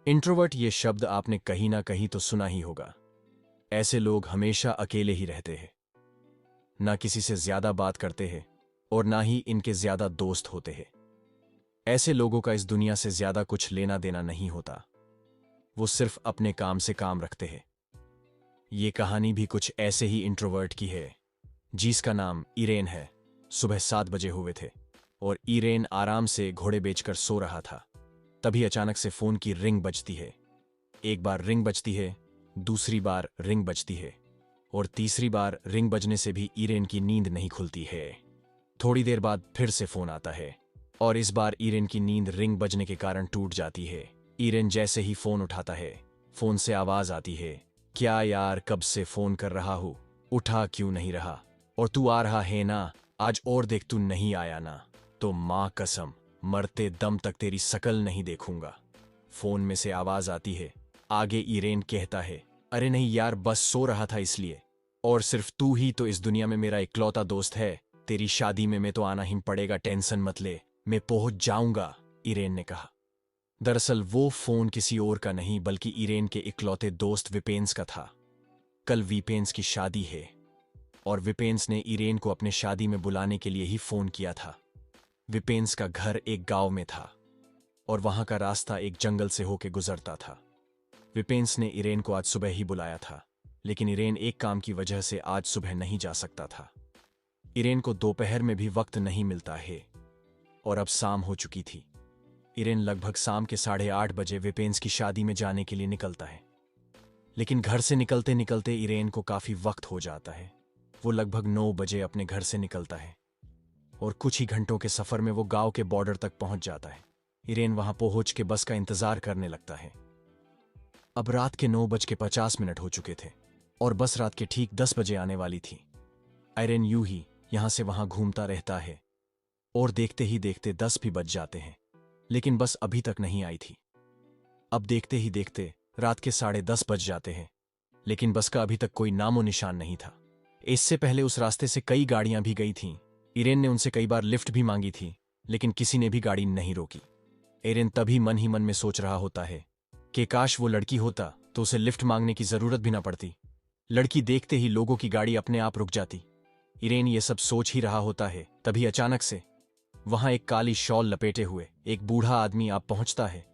Introvert ये शब्द आपने कहीं ना कहीं तो सुना ही होगा। ऐसे लोग हमेशा अकेले ही रहते हैं, ना किसी से ज्यादा बात करते हैं और ना ही इनके ज्यादा दोस्त होते हैं। ऐसे लोगों का इस दुनिया से ज्यादा कुछ लेना देना नहीं होता। वो सिर्फ अपने काम से काम रखते हैं। ये कहानी भी कुछ ऐसे ही इंट्रोवर्ट की है, जिसका नाम इरेन है। सुबह 7 बजे हुए थे और इरेन आराम से घोड़े बेचकर सो रहा था। तभी अचानक से फोन की रिंग बजती है। एक बार रिंग बजती है, दूसरी बार रिंग बजती है और तीसरी बार रिंग बजने से भी इरेन की नींद नहीं खुलती है। थोड़ी देर बाद फिर से फोन आता है और इस बार इरेन की नींद रिंग बजने के कारण टूट जाती है। इरेन जैसे ही फोन उठाता है, फोन से आवाज आती है, क्या यार, कब से फोन कर रहा हूं, उठा क्यों नहीं रहा? और तू आ रहा है ना? आज और देख, तू नहीं आया ना तो मां कसम मरते दम तक तेरी शकल नहीं देखूंगा। फोन में से आवाज आती है। आगे इरेन कहता है, अरे नहीं यार, बस सो रहा था इसलिए। और सिर्फ तू ही तो इस दुनिया में मेरा इकलौता दोस्त है। तेरी शादी में मैं तो आना ही पड़ेगा, टेंशन मत ले, मैं पहुंच जाऊंगा, इरेन ने कहा। दरअसल वो फोन किसी और का नहीं बल्कि इरेन के इकलौते दोस्त विपेंस का था। कल विपेंस की शादी है और विपेंस ने इरेन को अपने शादी में बुलाने के लिए ही फोन किया था। विपेंस का घर एक गांव में था और वहां का रास्ता एक जंगल से होके गुजरता था। विपेंस ने इरेन को आज सुबह ही बुलाया था, लेकिन इरेन एक काम की वजह से आज सुबह नहीं जा सकता था। इरेन को दोपहर में भी वक्त नहीं मिलता है और अब शाम हो चुकी थी। इरेन लगभग शाम के 8:30 बजे विपेंस की शादी में जाने के लिए निकलता है, लेकिन घर से निकलते निकलते इरेन को काफी वक्त हो जाता है। वो लगभग 9 बजे अपने घर से निकलता है और कुछ ही घंटों के सफर में वो गांव के बॉर्डर तक पहुंच जाता है। इरेन वहां पहुंच के बस का इंतजार करने लगता है। अब रात के 9:50 हो चुके थे और बस रात के ठीक 10 बजे आने वाली थी। इरेन यूं ही यहां से वहां घूमता रहता है और देखते ही देखते 10 भी बज जाते हैं, लेकिन बस अभी तक नहीं आई थी। अब देखते ही देखते रात के 10:30 बज जाते हैं, लेकिन बस का अभी तक कोई नामो निशान नहीं था। इससे पहले उस रास्ते से कई गाड़ियां भी गई थीं। इरेन ने उनसे कई बार लिफ्ट भी मांगी थी, लेकिन किसी ने भी गाड़ी नहीं रोकी। इरेन तभी मन ही मन में सोच रहा होता है कि काश वो लड़की होता तो उसे लिफ्ट मांगने की जरूरत भी ना पड़ती। लड़की देखते ही लोगों की गाड़ी अपने आप रुक जाती। इरेन ये सब सोच ही रहा होता है, तभी अचानक से वहां एक काली शॉल लपेटे हुए एक बूढ़ा आदमी आप पहुंचता है।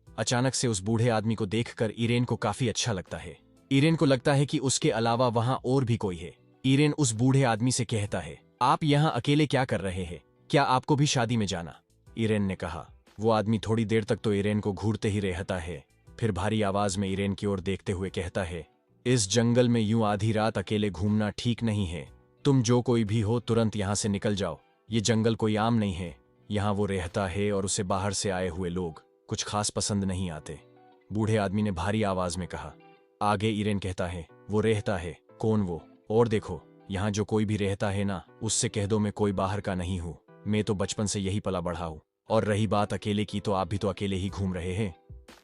अचानक से उस बूढ़े आदमी को देखकर इरेन को काफी अच्छा लगता है। इरेन को लगता है कि उसके अलावा वहां और भी कोई है। इरेन उस बूढ़े आदमी से कहता है, आप यहां अकेले क्या कर रहे हैं? क्या आपको भी शादी में जाना? इरेन ने कहा। वो आदमी थोड़ी देर तक तो इरेन को घूरते ही रहता है, फिर भारी आवाज में इरेन की ओर देखते हुए कहता है, इस जंगल में यूं आधी रात अकेले घूमना ठीक नहीं है। तुम जो कोई भी हो तुरंत यहां से निकल जाओ। ये जंगल कोई आम नहीं है। यहां वो रहता है और उसे बाहर से आए हुए लोग कुछ खास पसंद नहीं आते, बूढ़े आदमी ने भारी आवाज में कहा। आगे इरेन कहता है, वो रहता है? कौन वो? और देखो, यहाँ जो कोई भी रहता है ना, उससे कह दो मैं कोई बाहर का नहीं हूँ। मैं तो बचपन से यही पला बढ़ा हूँ। और रही बात अकेले की, तो आप भी तो अकेले ही घूम रहे हैं,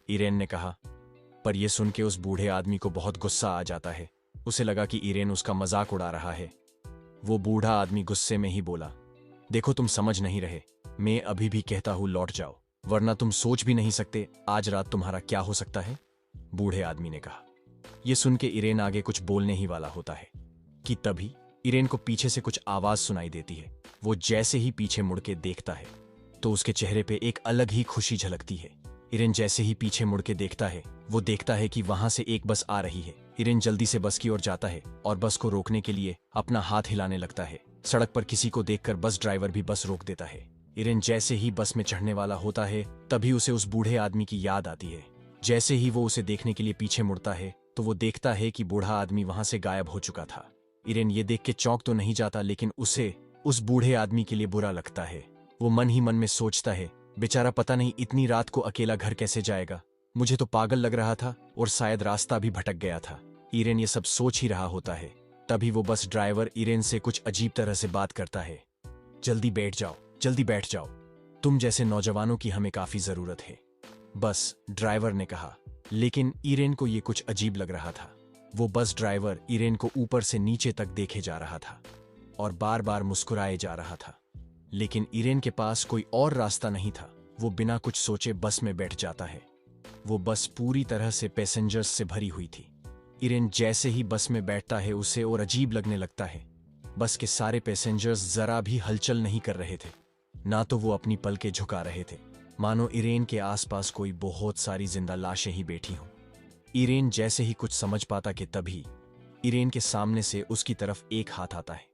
इरेन ने कहा। पर यह सुन के उस बूढ़े आदमी को बहुत गुस्सा आ जाता है। उसे लगा कि इरेन उसका मजाक उड़ा रहा है। वो बूढ़ा आदमी गुस्से में ही बोला, देखो तुम समझ नहीं रहे, मैं अभी भी कहता हूं लौट जाओ, वरना तुम सोच भी नहीं सकते आज रात तुम्हारा क्या हो सकता है, बूढ़े आदमी ने कहा। यह सुन के इरेन आगे कुछ बोलने ही वाला होता है कि तभी इरेन को पीछे से कुछ आवाज सुनाई देती है। वो जैसे ही पीछे मुड़ के देखता है तो उसके चेहरे पे एक अलग ही खुशी झलकती है। इरेन जैसे ही पीछे मुड़ के देखता है, वो देखता है कि वहां से एक बस आ रही है। इरेन जल्दी से बस की ओर जाता है और बस को रोकने के लिए अपना हाथ हिलाने लगता है। सड़क पर किसी को देखकर बस ड्राइवर भी बस रोक देता है। इरेन जैसे ही बस में चढ़ने वाला होता है, तभी उसे उस बूढ़े आदमी की याद आती है। जैसे ही वो उसे देखने के लिए पीछे मुड़ता है तो वो देखता है कि बूढ़ा आदमी वहां से गायब हो चुका था। इरेन ये देख के चौंक तो नहीं जाता, लेकिन उसे उस बूढ़े आदमी के लिए बुरा लगता है। वो मन ही मन में सोचता है, बेचारा पता नहीं इतनी रात को अकेला घर कैसे जाएगा। मुझे तो पागल लग रहा था और शायद रास्ता भी भटक गया था। इरेन ये सब सोच ही रहा होता है, तभी वो बस ड्राइवर इरेन से कुछ अजीब तरह से बात करता है। जल्दी बैठ जाओ, जल्दी बैठ जाओ, तुम जैसे नौजवानों की हमें काफी जरूरत है, बस, ड्राइवर ने कहा। लेकिन इरेन को ये कुछ अजीब लग रहा था। वो बस ड्राइवर इरेन को ऊपर से नीचे तक देखे जा रहा था और बार बार मुस्कुराए जा रहा था, लेकिन इरेन के पास कोई और रास्ता नहीं था। वो बिना कुछ सोचे बस में बैठ जाता है वो बस पूरी तरह से पैसेंजर्स से भरी हुई थी। इरेन जैसे ही बस में बैठता है उसे और अजीब लगने लगता है। बस के सारे पैसेंजर्स जरा भी हलचल नहीं कर रहे थे, ना तो वो अपनी पलकें झुका रहे थे, मानो इरेन के आसपास कोई बहुत सारी जिंदा लाशें ही बैठी हों। इरेन जैसे ही कुछ समझ पाता कि तभी इरेन के सामने से उसकी तरफ एक हाथ आता है।